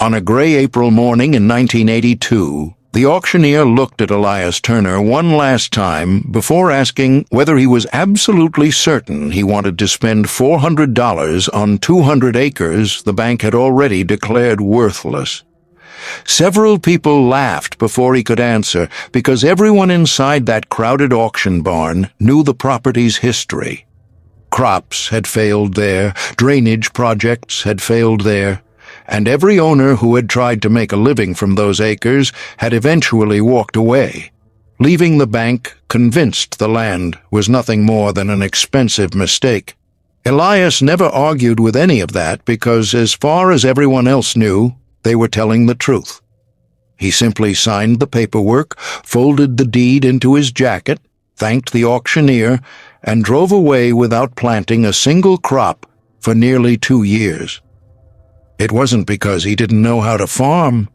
On a gray April morning in 1982, the auctioneer looked at Elias Turner one last time before asking whether he was absolutely certain he wanted to spend $400 on 200 acres the bank had already declared worthless. Several people laughed before he could answer because everyone inside that crowded auction barn knew the property's history. Crops had failed there, drainage projects had failed there, and every owner who had tried to make a living from those acres had eventually walked away, leaving the bank convinced the land was nothing more than an expensive mistake. Elias never argued with any of that because, as far as everyone else knew, they were telling the truth. He simply signed the paperwork, folded the deed into his jacket, thanked the auctioneer, and drove away without planting a single crop for nearly 2 years. It wasn't because he didn't know how to farm.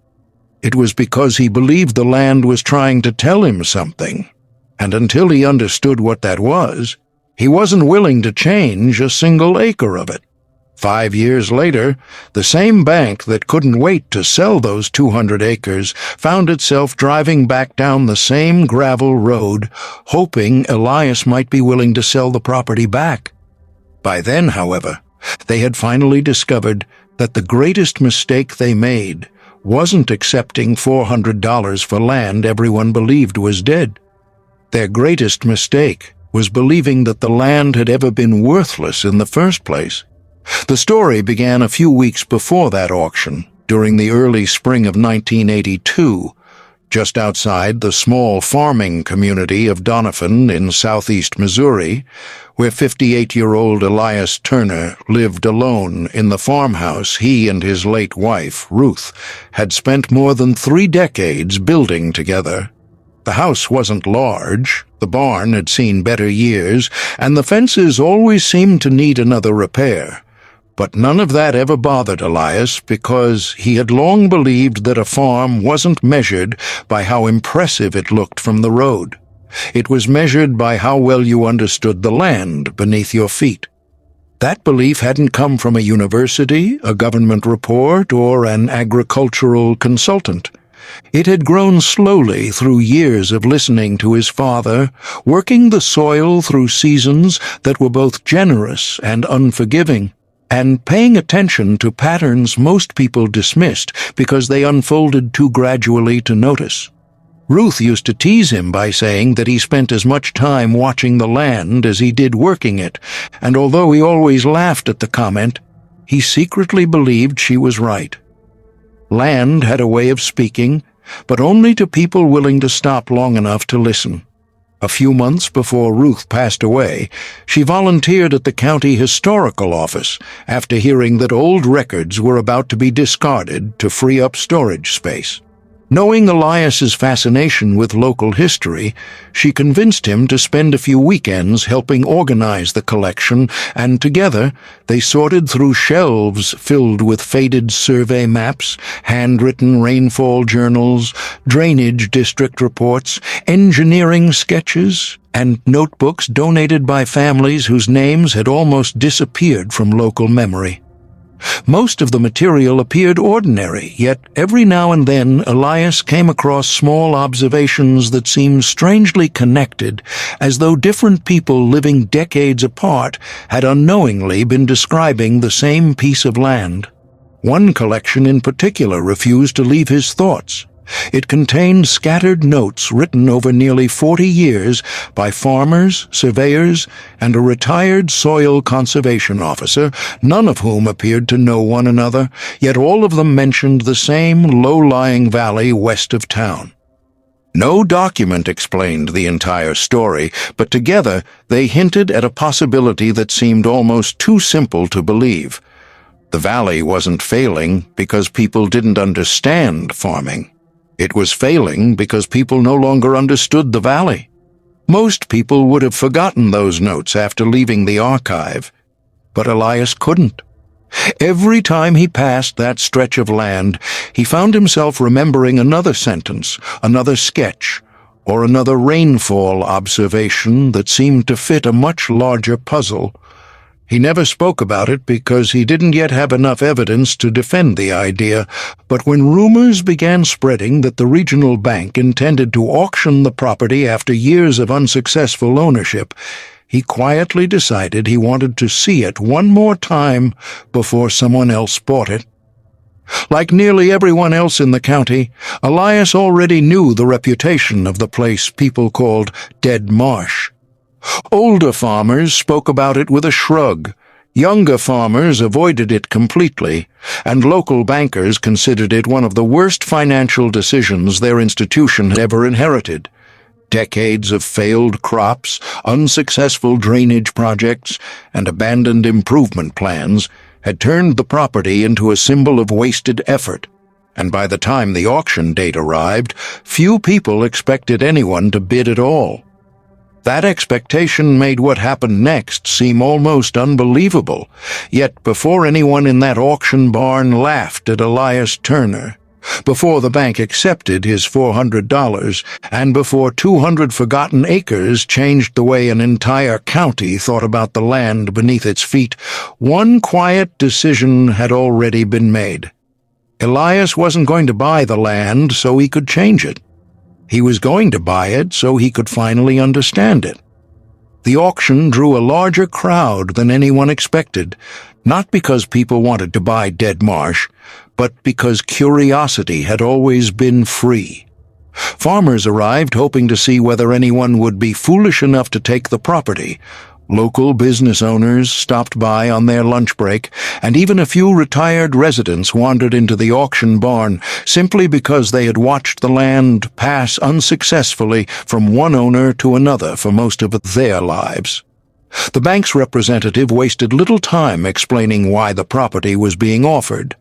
It was because he believed the land was trying to tell him something, and until he understood what that was, he wasn't willing to change a single acre of it. 5 years later, the same bank that couldn't wait to sell those 200 acres found itself driving back down the same gravel road, hoping Elias might be willing to sell the property back. By then, however, they had finally discovered that the greatest mistake they made wasn't accepting $400 for land everyone believed was dead. Their greatest mistake was believing that the land had ever been worthless in the first place. The story began a few weeks before that auction, during the early spring of 1982, just outside the small farming community of Doniphan in southeast Missouri, where 58-year-old Elias Turner lived alone in the farmhouse he and his late wife, Ruth, had spent more than 3 decades building together. The house wasn't large, the barn had seen better years, and the fences always seemed to need another repair. But none of that ever bothered Elias because he had long believed that a farm wasn't measured by how impressive it looked from the road. It was measured by how well you understood the land beneath your feet. That belief hadn't come from a university, a government report, or an agricultural consultant. It had grown slowly through years of listening to his father, working the soil through seasons that were both generous and unforgiving, and paying attention to patterns most people dismissed because they unfolded too gradually to notice. Ruth used to tease him by saying that he spent as much time watching the land as he did working it, and although he always laughed at the comment, he secretly believed she was right. Land had a way of speaking, but only to people willing to stop long enough to listen. A few months before Ruth passed away, she volunteered at the county historical office after hearing that old records were about to be discarded to free up storage space. Knowing Elias's fascination with local history, she convinced him to spend a few weekends helping organize the collection, and together they sorted through shelves filled with faded survey maps, handwritten rainfall journals, drainage district reports, engineering sketches, and notebooks donated by families whose names had almost disappeared from local memory. Most of the material appeared ordinary, yet every now and then Elias came across small observations that seemed strangely connected, as though different people living decades apart had unknowingly been describing the same piece of land. One collection in particular refused to leave his thoughts. It contained scattered notes written over nearly 40 years by farmers, surveyors, and a retired soil conservation officer, none of whom appeared to know one another, yet all of them mentioned the same low-lying valley west of town. No document explained the entire story, but together they hinted at a possibility that seemed almost too simple to believe. The valley wasn't failing because people didn't understand farming. It was failing because people no longer understood the valley. Most people would have forgotten those notes after leaving the archive, but Elias couldn't. Every time he passed that stretch of land, he found himself remembering another sentence, another sketch, or another rainfall observation that seemed to fit a much larger puzzle. He never spoke about it because he didn't yet have enough evidence to defend the idea, but when rumors began spreading that the regional bank intended to auction the property after years of unsuccessful ownership, he quietly decided he wanted to see it one more time before someone else bought it. Like nearly everyone else in the county, Elias already knew the reputation of the place people called Dead Marsh. Older farmers spoke about it with a shrug, younger farmers avoided it completely, and local bankers considered it one of the worst financial decisions their institution had ever inherited. Decades of failed crops, unsuccessful drainage projects, and abandoned improvement plans had turned the property into a symbol of wasted effort, and by the time the auction date arrived, few people expected anyone to bid at all. That expectation made what happened next seem almost unbelievable, yet before anyone in that auction barn laughed at Elias Turner, before the bank accepted his $400, and before 200 forgotten acres changed the way an entire county thought about the land beneath its feet, one quiet decision had already been made. Elias wasn't going to buy the land so he could change it. He was going to buy it so he could finally understand it. The auction drew a larger crowd than anyone expected, not because people wanted to buy Dead Marsh, but because curiosity had always been free. Farmers arrived hoping to see whether anyone would be foolish enough to take the property. Local business owners stopped by on their lunch break, and even a few retired residents wandered into the auction barn simply because they had watched the land pass unsuccessfully from one owner to another for most of their lives. The bank's representative wasted little time explaining why the property was being offered.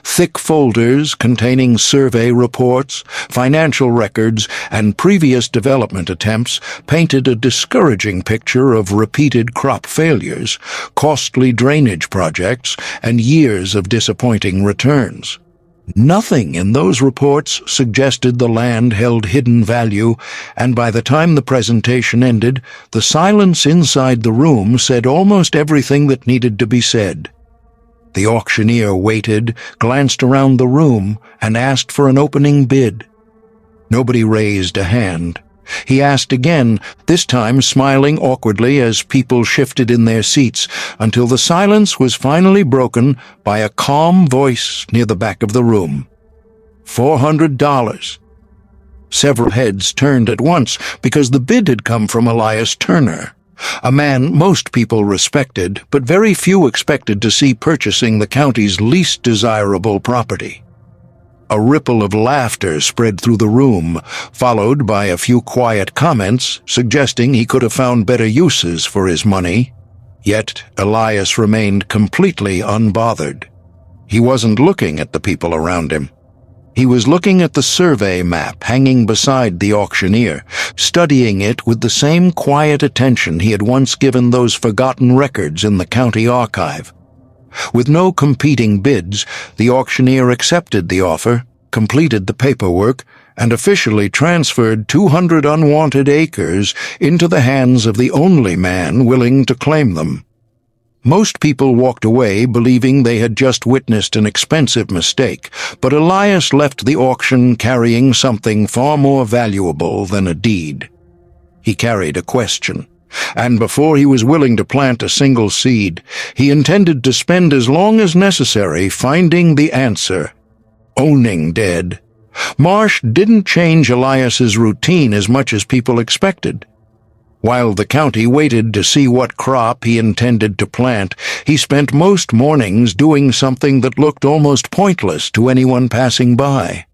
Thick folders containing survey reports, financial records, and previous development attempts painted a discouraging picture of repeated crop failures, costly drainage projects, and years of disappointing returns. Nothing in those reports suggested the land held hidden value, and by the time the presentation ended, the silence inside the room said almost everything that needed to be said. The auctioneer waited, glanced around the room, and asked for an opening bid. Nobody raised a hand. He asked again, this time smiling awkwardly as people shifted in their seats, until the silence was finally broken by a calm voice near the back of the room. $400. Several heads turned at once because the bid had come from Elias Turner, a man most people respected, but very few expected to see purchasing the county's least desirable property. A ripple of laughter spread through the room, followed by a few quiet comments suggesting he could have found better uses for his money. Yet Elias remained completely unbothered. He wasn't looking at the people around him. He was looking at the survey map hanging beside the auctioneer, studying it with the same quiet attention he had once given those forgotten records in the county archive. With no competing bids, the auctioneer accepted the offer, completed the paperwork, and officially transferred 200 unwanted acres into the hands of the only man willing to claim them. Most people walked away believing they had just witnessed an expensive mistake, but Elias left the auction carrying something far more valuable than a deed. He carried a question, and before he was willing to plant a single seed, he intended to spend as long as necessary finding the answer: owning Dead. Marsh didn't change Elias's routine as much as people expected. While the county waited to see what crop he intended to plant, he spent most mornings doing something that looked almost pointless to anyone passing by.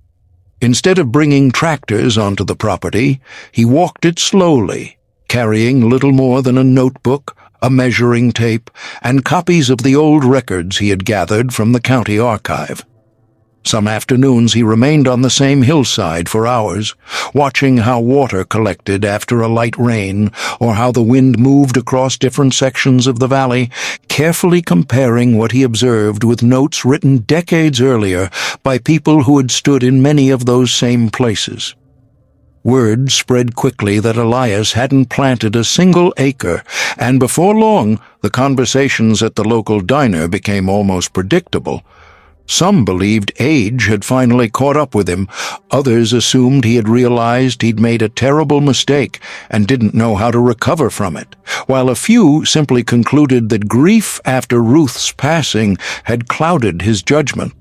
Instead of bringing tractors onto the property, he walked it slowly, carrying little more than a notebook, a measuring tape, and copies of the old records he had gathered from the county archive. Some afternoons he remained on the same hillside for hours, watching how water collected after a light rain, or how the wind moved across different sections of the valley, carefully comparing what he observed with notes written decades earlier by people who had stood in many of those same places. Word spread quickly that Elias hadn't planted a single acre, and before long, the conversations at the local diner became almost predictable. Some believed age had finally caught up with him. Others assumed he had realized he'd made a terrible mistake and didn't know how to recover from it, while a few simply concluded that grief after Ruth's passing had clouded his judgment.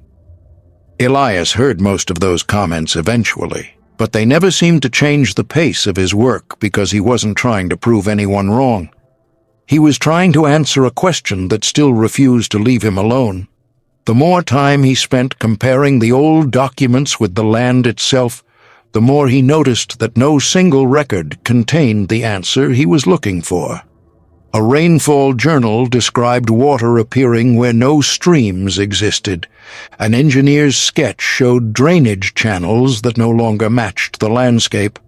Elias heard most of those comments eventually, but they never seemed to change the pace of his work because he wasn't trying to prove anyone wrong. He was trying to answer a question that still refused to leave him alone. The more time he spent comparing the old documents with the land itself, the more he noticed that no single record contained the answer he was looking for. A rainfall journal described water appearing where no streams existed. An engineer's sketch showed drainage channels that no longer matched the landscape.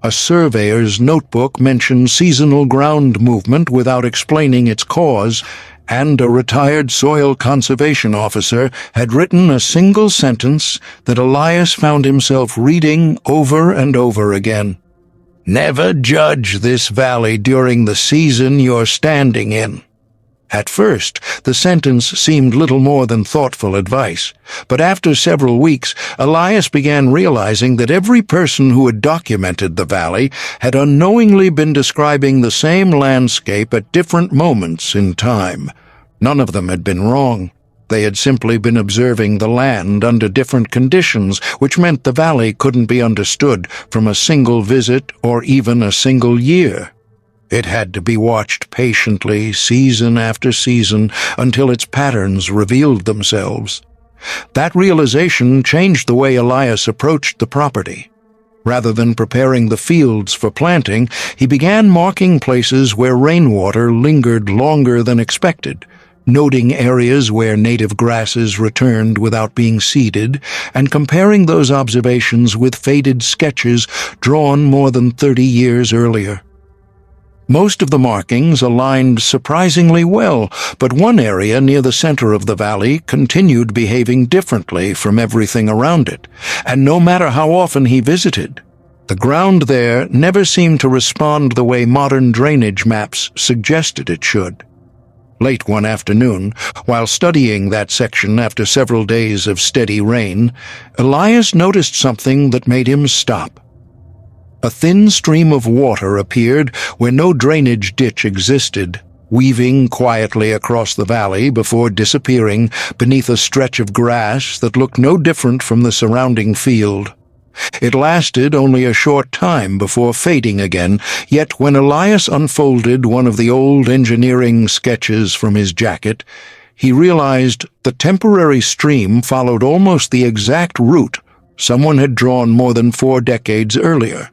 A surveyor's notebook mentioned seasonal ground movement without explaining its cause, and a retired soil conservation officer had written a single sentence that Elias found himself reading over and over again. "Never judge this valley during the season you're standing in." At first, the sentence seemed little more than thoughtful advice, but after several weeks, Elias began realizing that every person who had documented the valley had unknowingly been describing the same landscape at different moments in time. None of them had been wrong. They had simply been observing the land under different conditions, which meant the valley couldn't be understood from a single visit or even a single year. It had to be watched patiently, season after season, until its patterns revealed themselves. That realization changed the way Elias approached the property. Rather than preparing the fields for planting, he began marking places where rainwater lingered longer than expected, noting areas where native grasses returned without being seeded, and comparing those observations with faded sketches drawn more than 30 years earlier. Most of the markings aligned surprisingly well, but one area near the center of the valley continued behaving differently from everything around it, and no matter how often he visited, the ground there never seemed to respond the way modern drainage maps suggested it should. Late one afternoon, while studying that section after several days of steady rain, Elias noticed something that made him stop. A thin stream of water appeared where no drainage ditch existed, weaving quietly across the valley before disappearing beneath a stretch of grass that looked no different from the surrounding field. It lasted only a short time before fading again, yet when Elias unfolded one of the old engineering sketches from his jacket, he realized the temporary stream followed almost the exact route someone had drawn more than 4 decades earlier.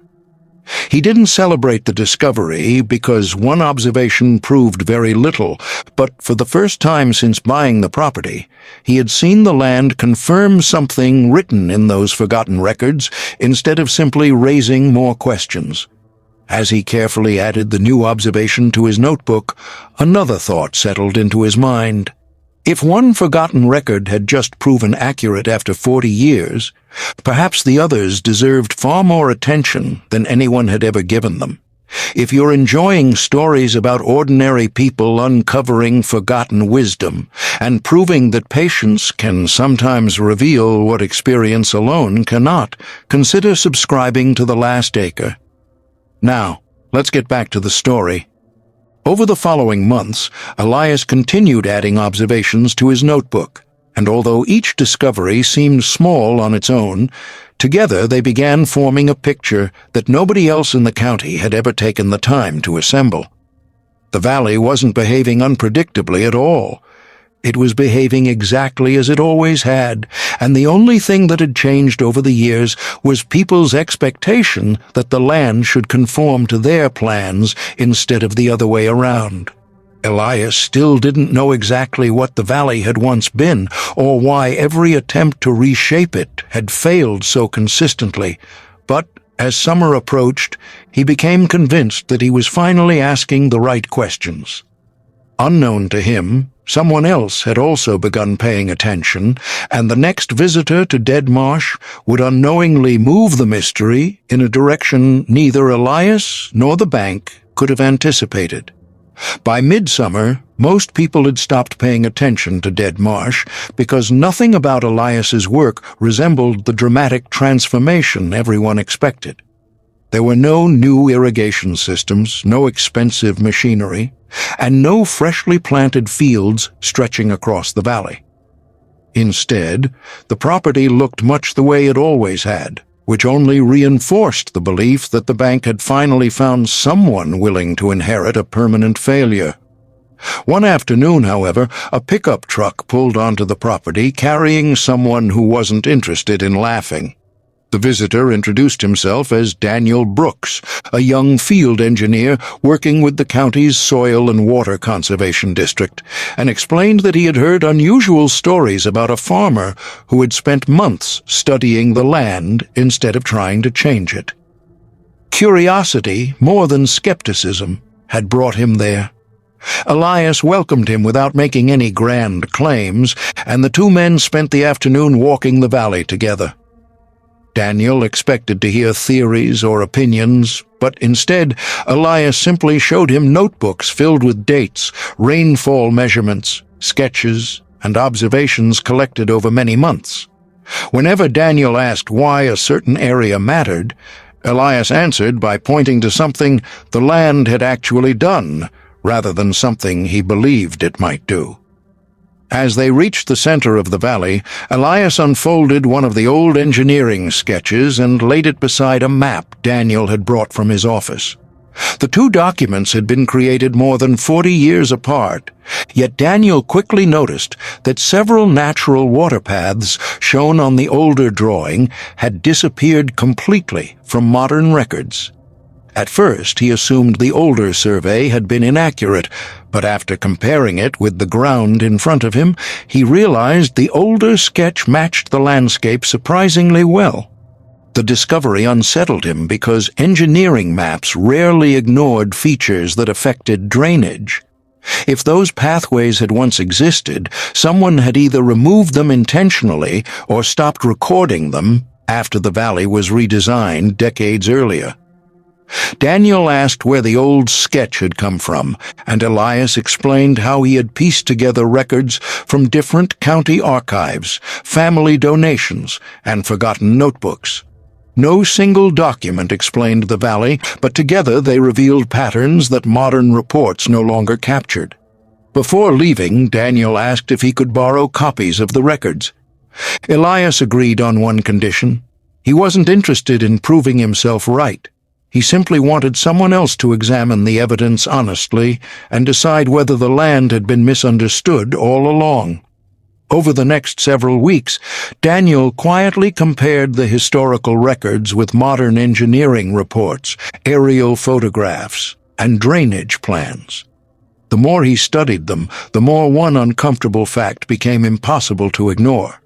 He didn't celebrate the discovery because one observation proved very little, but for the first time since buying the property, he had seen the land confirm something written in those forgotten records instead of simply raising more questions. As he carefully added the new observation to his notebook, another thought settled into his mind. If one forgotten record had just proven accurate after 40 years, perhaps the others deserved far more attention than anyone had ever given them. If you're enjoying stories about ordinary people uncovering forgotten wisdom and proving that patience can sometimes reveal what experience alone cannot, consider subscribing to The Last Acre. Now, let's get back to the story. Over the following months, Elias continued adding observations to his notebook, and although each discovery seemed small on its own, together they began forming a picture that nobody else in the county had ever taken the time to assemble. The valley wasn't behaving unpredictably at all. It was behaving exactly as it always had, and the only thing that had changed over the years was people's expectation that the land should conform to their plans instead of the other way around. Elias still didn't know exactly what the valley had once been, or why every attempt to reshape it had failed so consistently, but as summer approached, he became convinced that he was finally asking the right questions. Unknown to him, someone else had also begun paying attention, and the next visitor to Dead Marsh would unknowingly move the mystery in a direction neither Elias nor the bank could have anticipated. By midsummer, most people had stopped paying attention to Dead Marsh because nothing about Elias's work resembled the dramatic transformation everyone expected. There were no new irrigation systems, no expensive machinery, and no freshly planted fields stretching across the valley. Instead, the property looked much the way it always had, which only reinforced the belief that the bank had finally found someone willing to inherit a permanent failure. One afternoon, however, a pickup truck pulled onto the property carrying someone who wasn't interested in laughing. The visitor introduced himself as Daniel Brooks, a young field engineer working with the county's Soil and Water Conservation District, and explained that he had heard unusual stories about a farmer who had spent months studying the land instead of trying to change it. Curiosity, more than skepticism, had brought him there. Elias welcomed him without making any grand claims, and the two men spent the afternoon walking the valley together. Daniel expected to hear theories or opinions, but instead, Elias simply showed him notebooks filled with dates, rainfall measurements, sketches, and observations collected over many months. Whenever Daniel asked why a certain area mattered, Elias answered by pointing to something the land had actually done, rather than something he believed it might do. As they reached the center of the valley, Elias unfolded one of the old engineering sketches and laid it beside a map Daniel had brought from his office. The two documents had been created more than 40 years apart, yet Daniel quickly noticed that several natural water paths shown on the older drawing had disappeared completely from modern records. At first, he assumed the older survey had been inaccurate, but after comparing it with the ground in front of him, he realized the older sketch matched the landscape surprisingly well. The discovery unsettled him because engineering maps rarely ignored features that affected drainage. If those pathways had once existed, someone had either removed them intentionally or stopped recording them after the valley was redesigned decades earlier. Daniel asked where the old sketch had come from, and Elias explained how he had pieced together records from different county archives, family donations, and forgotten notebooks. No single document explained the valley, but together they revealed patterns that modern reports no longer captured. Before leaving, Daniel asked if he could borrow copies of the records. Elias agreed on one condition. He wasn't interested in proving himself right. He simply wanted someone else to examine the evidence honestly and decide whether the land had been misunderstood all along. Over the next several weeks, Daniel quietly compared the historical records with modern engineering reports, aerial photographs, and drainage plans. The more he studied them, the more one uncomfortable fact became impossible to ignore.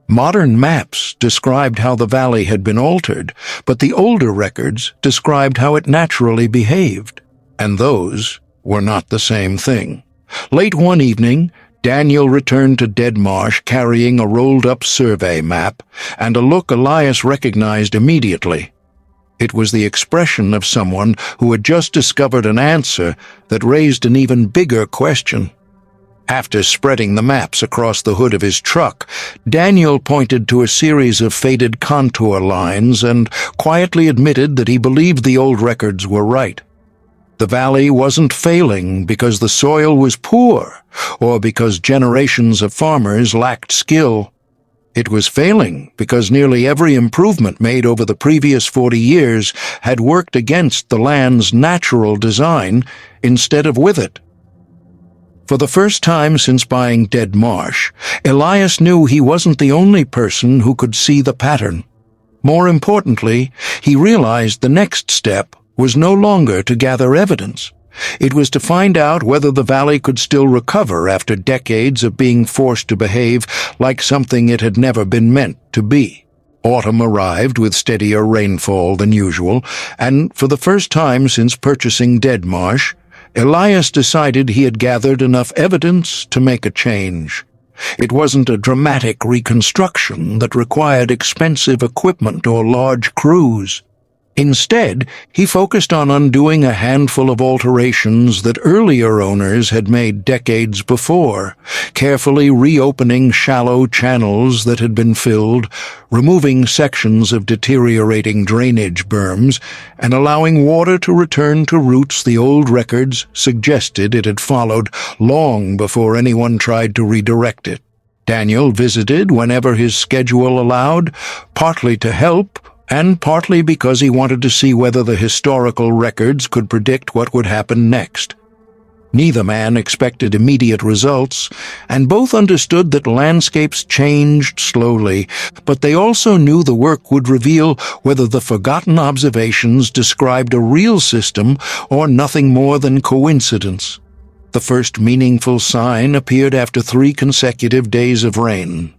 Modern maps described how the valley had been altered, but the older records described how it naturally behaved, and those were not the same thing. Late one evening, Daniel returned to Dead Marsh carrying a rolled-up survey map and a look Elias recognized immediately. It was the expression of someone who had just discovered an answer that raised an even bigger question. After spreading the maps across the hood of his truck, Daniel pointed to a series of faded contour lines and quietly admitted that he believed the old records were right. The valley wasn't failing because the soil was poor or because generations of farmers lacked skill. It was failing because nearly every improvement made over the previous 40 years had worked against the land's natural design instead of with it. For the first time since buying Dead Marsh, Elias knew he wasn't the only person who could see the pattern. More importantly, he realized the next step was no longer to gather evidence. It was to find out whether the valley could still recover after decades of being forced to behave like something it had never been meant to be. Autumn arrived with steadier rainfall than usual, and for the first time since purchasing Dead Marsh, Elias decided he had gathered enough evidence to make a change. It wasn't a dramatic reconstruction that required expensive equipment or large crews. Instead, he focused on undoing a handful of alterations that earlier owners had made decades before, carefully reopening shallow channels that had been filled, removing sections of deteriorating drainage berms, and allowing water to return to routes the old records suggested it had followed long before anyone tried to redirect it. Daniel visited whenever his schedule allowed, partly to help, and partly because he wanted to see whether the historical records could predict what would happen next. Neither man expected immediate results, and both understood that landscapes changed slowly, but they also knew the work would reveal whether the forgotten observations described a real system or nothing more than coincidence. The first meaningful sign appeared after 3 consecutive days of rain.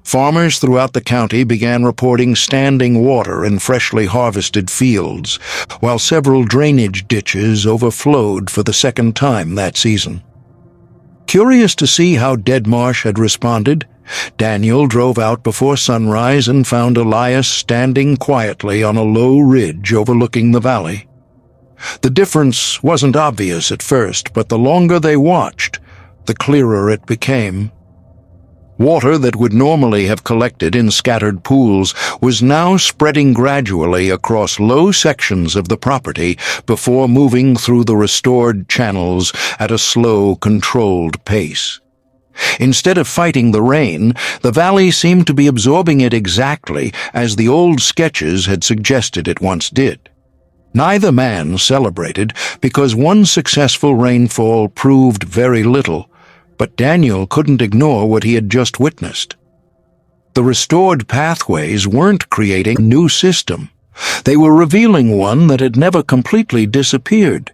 Farmers throughout the county began reporting standing water in freshly harvested fields, while several drainage ditches overflowed for the second time that season. Curious to see how Dead Marsh had responded, Daniel drove out before sunrise and found Elias standing quietly on a low ridge overlooking the valley. The difference wasn't obvious at first, but the longer they watched, the clearer it became. Water that would normally have collected in scattered pools was now spreading gradually across low sections of the property before moving through the restored channels at a slow, controlled pace. Instead of fighting the rain, the valley seemed to be absorbing it exactly as the old sketches had suggested it once did. Neither man celebrated because one successful rainfall proved very little, but Daniel couldn't ignore what he had just witnessed. The restored pathways weren't creating a new system. They were revealing one that had never completely disappeared.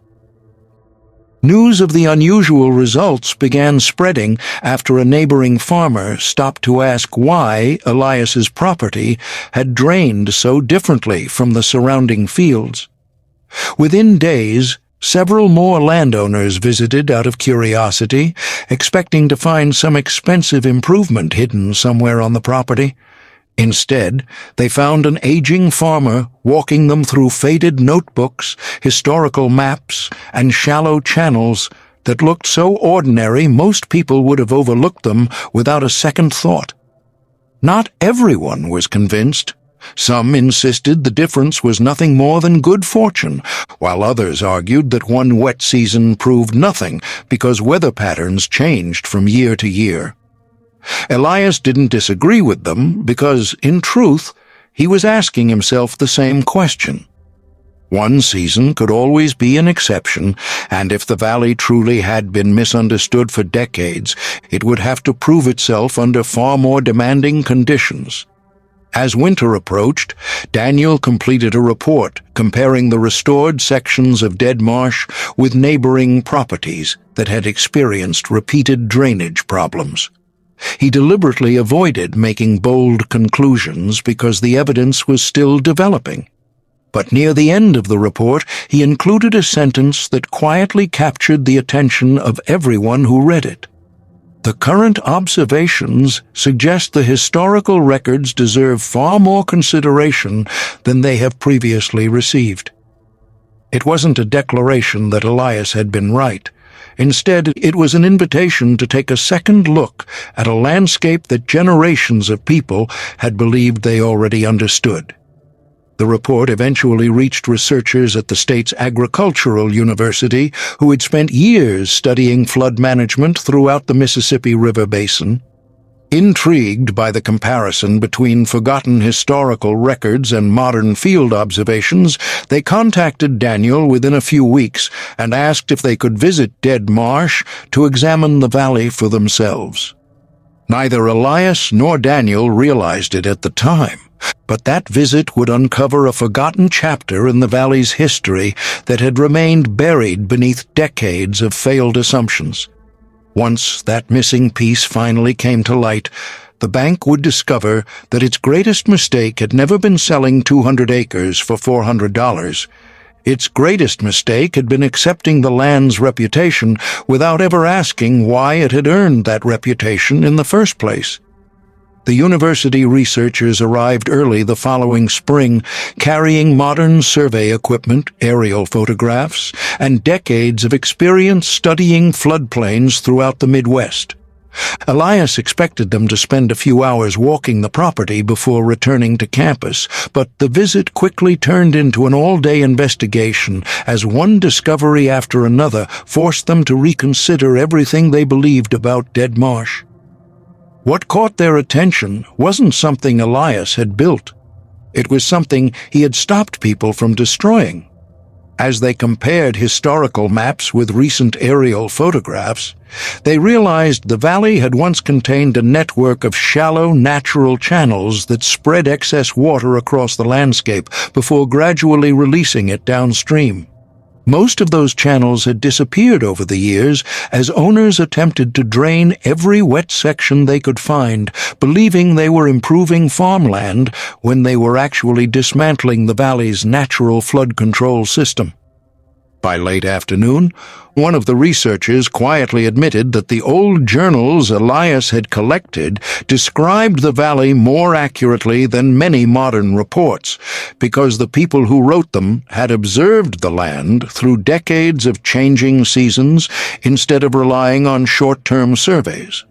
News of the unusual results began spreading after a neighboring farmer stopped to ask why Elias's property had drained so differently from the surrounding fields. Within days, several more landowners visited out of curiosity, expecting to find some expensive improvement hidden somewhere on the property. Instead, they found an aging farmer walking them through faded notebooks, historical maps, and shallow channels that looked so ordinary most people would have overlooked them without a second thought. Not everyone was convinced. Some insisted the difference was nothing more than good fortune, while others argued that one wet season proved nothing because weather patterns changed from year to year. Elias didn't disagree with them because, in truth, he was asking himself the same question. One season could always be an exception, and if the valley truly had been misunderstood for decades, it would have to prove itself under far more demanding conditions. As winter approached, Daniel completed a report comparing the restored sections of Dead Marsh with neighboring properties that had experienced repeated drainage problems. He deliberately avoided making bold conclusions because the evidence was still developing. But near the end of the report, he included a sentence that quietly captured the attention of everyone who read it. The current observations suggest the historical records deserve far more consideration than they have previously received. It wasn't a declaration that Elias had been right. Instead, it was an invitation to take a second look at a landscape that generations of people had believed they already understood. The report eventually reached researchers at the state's agricultural university who had spent years studying flood management throughout the Mississippi River Basin. Intrigued by the comparison between forgotten historical records and modern field observations, they contacted Daniel within a few weeks and asked if they could visit Dead Marsh to examine the valley for themselves. Neither Elias nor Daniel realized it at the time, but that visit would uncover a forgotten chapter in the valley's history that had remained buried beneath decades of failed assumptions. Once that missing piece finally came to light, the bank would discover that its greatest mistake had never been selling 200 acres for $400. Its greatest mistake had been accepting the land's reputation without ever asking why it had earned that reputation in the first place. The university researchers arrived early the following spring, carrying modern survey equipment, aerial photographs, and decades of experience studying floodplains throughout the Midwest. Elias expected them to spend a few hours walking the property before returning to campus, but the visit quickly turned into an all-day investigation as one discovery after another forced them to reconsider everything they believed about Dead Marsh. What caught their attention wasn't something Elias had built. It was something he had stopped people from destroying. As they compared historical maps with recent aerial photographs, they realized the valley had once contained a network of shallow, natural channels that spread excess water across the landscape before gradually releasing it downstream. Most of those channels had disappeared over the years as owners attempted to drain every wet section they could find, believing they were improving farmland when they were actually dismantling the valley's natural flood control system. By late afternoon, one of the researchers quietly admitted that the old journals Elias had collected described the valley more accurately than many modern reports, because the people who wrote them had observed the land through decades of changing seasons instead of relying on short-term surveys.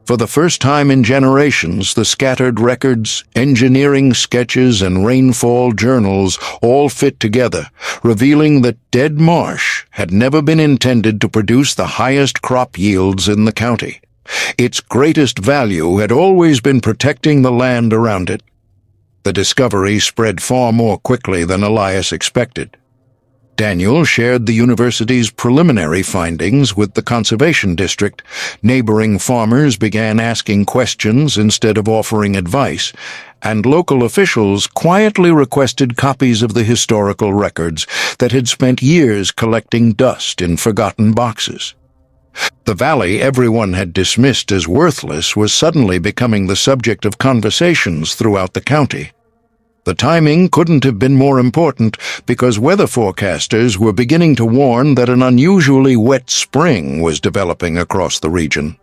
For the first time in generations, the scattered records, engineering sketches, and rainfall journals all fit together, revealing that Dead Marsh had never been intended to produce the highest crop yields in the county. Its greatest value had always been protecting the land around it. The discovery spread far more quickly than Elias expected. Daniel shared the university's preliminary findings with the conservation district. Neighboring farmers began asking questions instead of offering advice, and local officials quietly requested copies of the historical records that had spent years collecting dust in forgotten boxes. The valley everyone had dismissed as worthless was suddenly becoming the subject of conversations throughout the county. The timing couldn't have been more important because weather forecasters were beginning to warn that an unusually wet spring was developing across the region.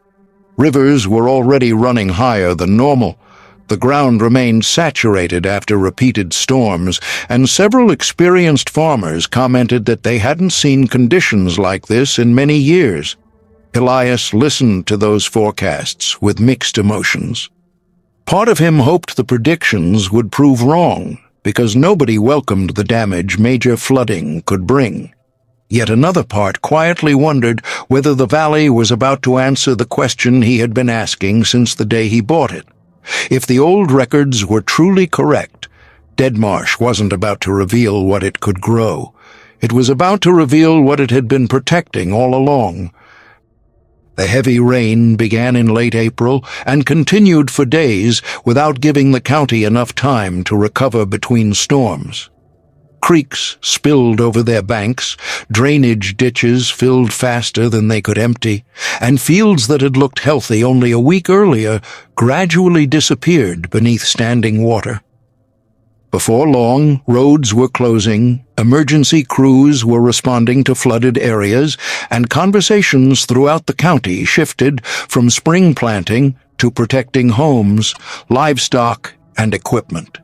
Rivers were already running higher than normal. The ground remained saturated after repeated storms, and several experienced farmers commented that they hadn't seen conditions like this in many years. Elias listened to those forecasts with mixed emotions. Part of him hoped the predictions would prove wrong, because nobody welcomed the damage major flooding could bring. Yet another part quietly wondered whether the valley was about to answer the question he had been asking since the day he bought it. If the old records were truly correct, Dead Marsh wasn't about to reveal what it could grow. It was about to reveal what it had been protecting all along. The heavy rain began in late April and continued for days without giving the county enough time to recover between storms. Creeks spilled over their banks, drainage ditches filled faster than they could empty, and fields that had looked healthy only a week earlier gradually disappeared beneath standing water. Before long, roads were closing, emergency crews were responding to flooded areas, and conversations throughout the county shifted from spring planting to protecting homes, livestock, and equipment.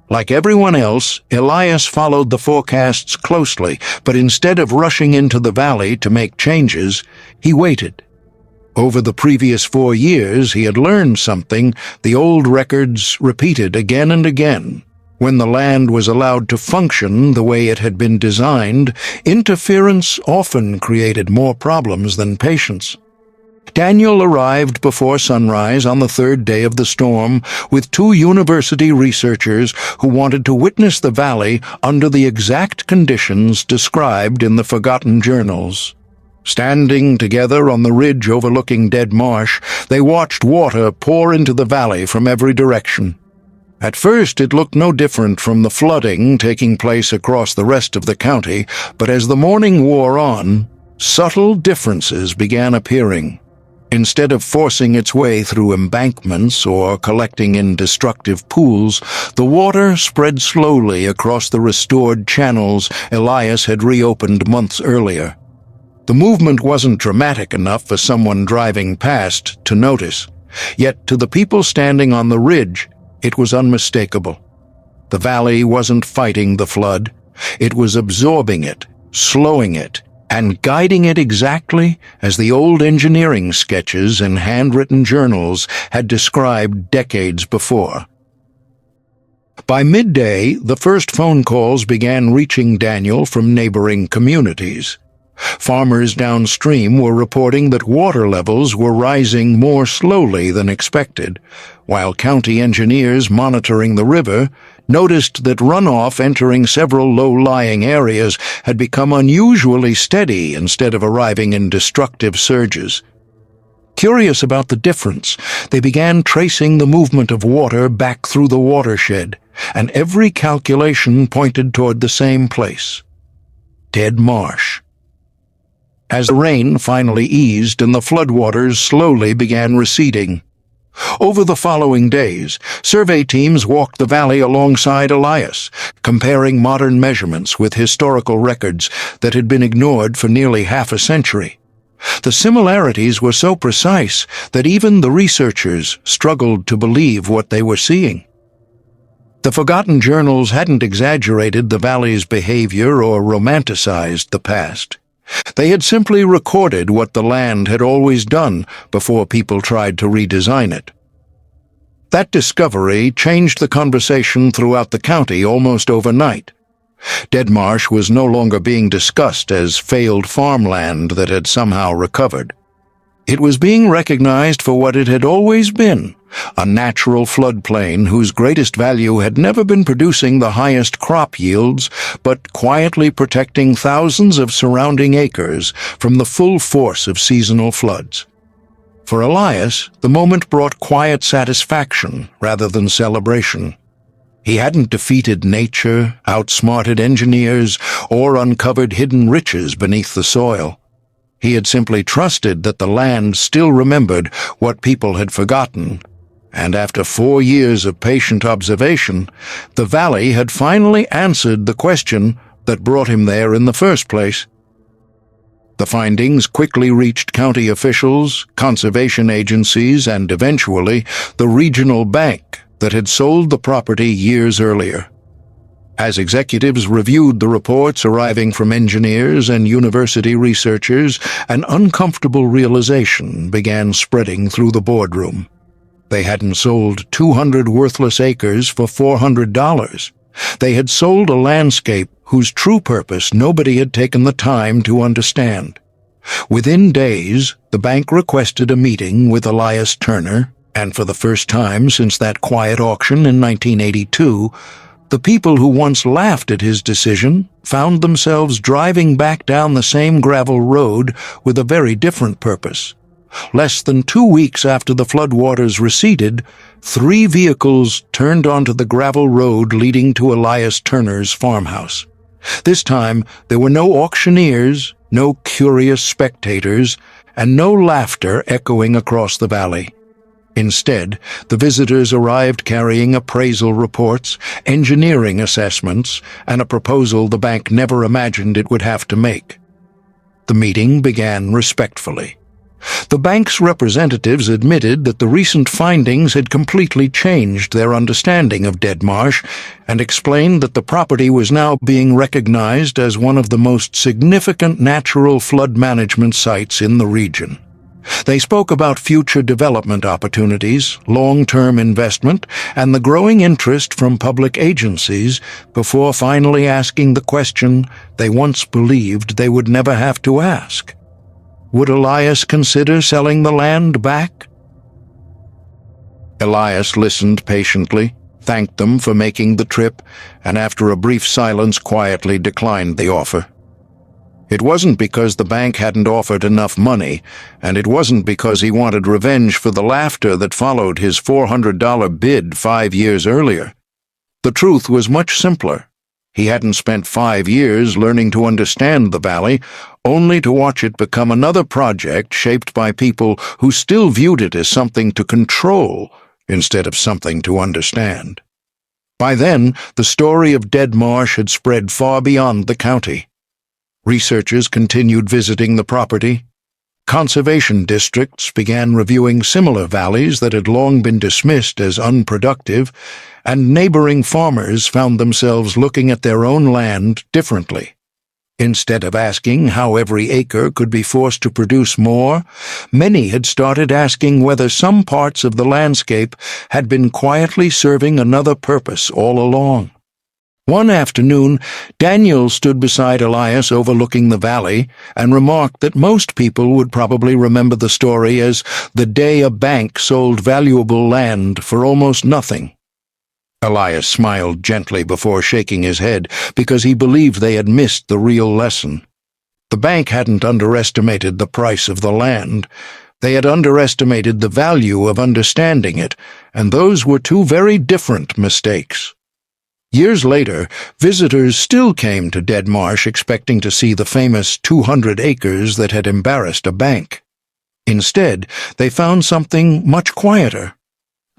Like everyone else, Elias followed the forecasts closely, but instead of rushing into the valley to make changes, he waited. Over the previous 4 years, he had learned something the old records repeated again and again. When the land was allowed to function the way it had been designed, interference often created more problems than patience. Daniel arrived before sunrise on the 3rd day of the storm with 2 university researchers who wanted to witness the valley under the exact conditions described in the forgotten journals. Standing together on the ridge overlooking Dead Marsh, they watched water pour into the valley from every direction. At first it looked no different from the flooding taking place across the rest of the county, but as the morning wore on, subtle differences began appearing. Instead of forcing its way through embankments or collecting in destructive pools, the water spread slowly across the restored channels Elias had reopened months earlier. The movement wasn't dramatic enough for someone driving past to notice, yet to the people standing on the ridge, it was unmistakable. The valley wasn't fighting the flood, it was absorbing it, slowing it, and guiding it exactly as the old engineering sketches and handwritten journals had described decades before. By midday, the first phone calls began reaching Daniel from neighboring communities. Farmers downstream were reporting that water levels were rising more slowly than expected, while county engineers monitoring the river noticed that runoff entering several low-lying areas had become unusually steady instead of arriving in destructive surges. Curious about the difference, they began tracing the movement of water back through the watershed, and every calculation pointed toward the same place: Dead Marsh. As the rain finally eased and the floodwaters slowly began receding, over the following days, survey teams walked the valley alongside Elias, comparing modern measurements with historical records that had been ignored for nearly half a century. The similarities were so precise that even the researchers struggled to believe what they were seeing. The forgotten journals hadn't exaggerated the valley's behavior or romanticized the past. They had simply recorded what the land had always done before people tried to redesign it. That discovery changed the conversation throughout the county almost overnight. Dead Marsh was no longer being discussed as failed farmland that had somehow recovered. It was being recognized for what it had always been: a natural floodplain whose greatest value had never been producing the highest crop yields, but quietly protecting thousands of surrounding acres from the full force of seasonal floods. For Elias, the moment brought quiet satisfaction rather than celebration. He hadn't defeated nature, outsmarted engineers, or uncovered hidden riches beneath the soil. He had simply trusted that the land still remembered what people had forgotten, and after 4 years of patient observation, the valley had finally answered the question that brought him there in the first place. The findings quickly reached county officials, conservation agencies, and eventually the regional bank that had sold the property years earlier. As executives reviewed the reports arriving from engineers and university researchers, an uncomfortable realization began spreading through the boardroom. They hadn't sold 200 worthless acres for $400. They had sold a landscape whose true purpose nobody had taken the time to understand. Within days, the bank requested a meeting with Elias Turner, and for the first time since that quiet auction in 1982, the people who once laughed at his decision found themselves driving back down the same gravel road with a very different purpose. Less than 2 weeks after the floodwaters receded, 3 vehicles turned onto the gravel road leading to Elias Turner's farmhouse. This time, there were no auctioneers, no curious spectators, and no laughter echoing across the valley. Instead, the visitors arrived carrying appraisal reports, engineering assessments, and a proposal the bank never imagined it would have to make. The meeting began respectfully. The bank's representatives admitted that the recent findings had completely changed their understanding of Dead Marsh and explained that the property was now being recognized as one of the most significant natural flood management sites in the region. They spoke about future development opportunities, long-term investment, and the growing interest from public agencies before finally asking the question they once believed they would never have to ask. Would Elias consider selling the land back? Elias listened patiently, thanked them for making the trip, and after a brief silence quietly declined the offer. It wasn't because the bank hadn't offered enough money, and it wasn't because he wanted revenge for the laughter that followed his $400 bid 5 years earlier. The truth was much simpler. He hadn't spent 5 years learning to understand the valley, only to watch it become another project shaped by people who still viewed it as something to control instead of something to understand. By then, the story of Dead Marsh had spread far beyond the county. Researchers continued visiting the property. Conservation districts began reviewing similar valleys that had long been dismissed as unproductive, and neighboring farmers found themselves looking at their own land differently. Instead of asking how every acre could be forced to produce more, many had started asking whether some parts of the landscape had been quietly serving another purpose all along. One afternoon, Daniel stood beside Elias overlooking the valley and remarked that most people would probably remember the story as the day a bank sold valuable land for almost nothing. Elias smiled gently before shaking his head because he believed they had missed the real lesson. The bank hadn't underestimated the price of the land. They had underestimated the value of understanding it, and those were two very different mistakes. Years later, visitors still came to Dead Marsh expecting to see the famous 200 acres that had embarrassed a bank. Instead, they found something much quieter.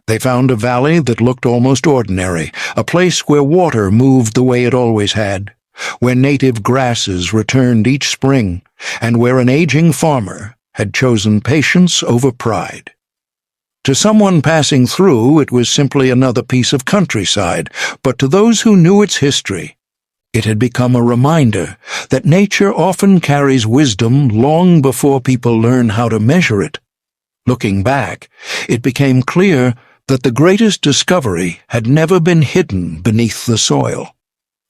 They found a valley that looked almost ordinary, a place where water moved the way it always had, where native grasses returned each spring, and where an aging farmer had chosen patience over pride. To someone passing through, it was simply another piece of countryside, but to those who knew its history, it had become a reminder that nature often carries wisdom long before people learn how to measure it. Looking back, it became clear that the greatest discovery had never been hidden beneath the soil.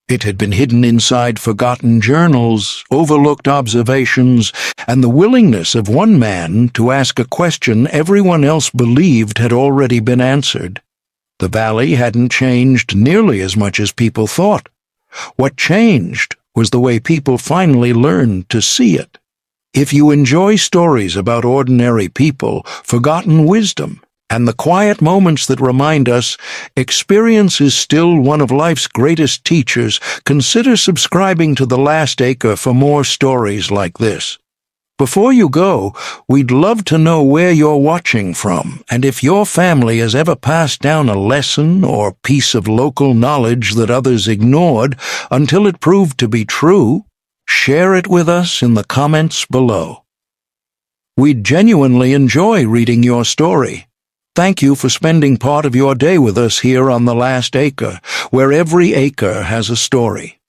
It had been hidden inside forgotten journals, overlooked observations, and the willingness of one man to ask a question everyone else believed had already been answered. The valley hadn't changed nearly as much as people thought. What changed was the way people finally learned to see it. If you enjoy stories about ordinary people, forgotten wisdom, and the quiet moments that remind us experience is still one of life's greatest teachers, consider subscribing to The Last Acre for more stories like this. Before you go, we'd love to know where you're watching from, and if your family has ever passed down a lesson or piece of local knowledge that others ignored until it proved to be true, share it with us in the comments below. We'd genuinely enjoy reading your story. Thank you for spending part of your day with us here on The Last Acre, where every acre has a story.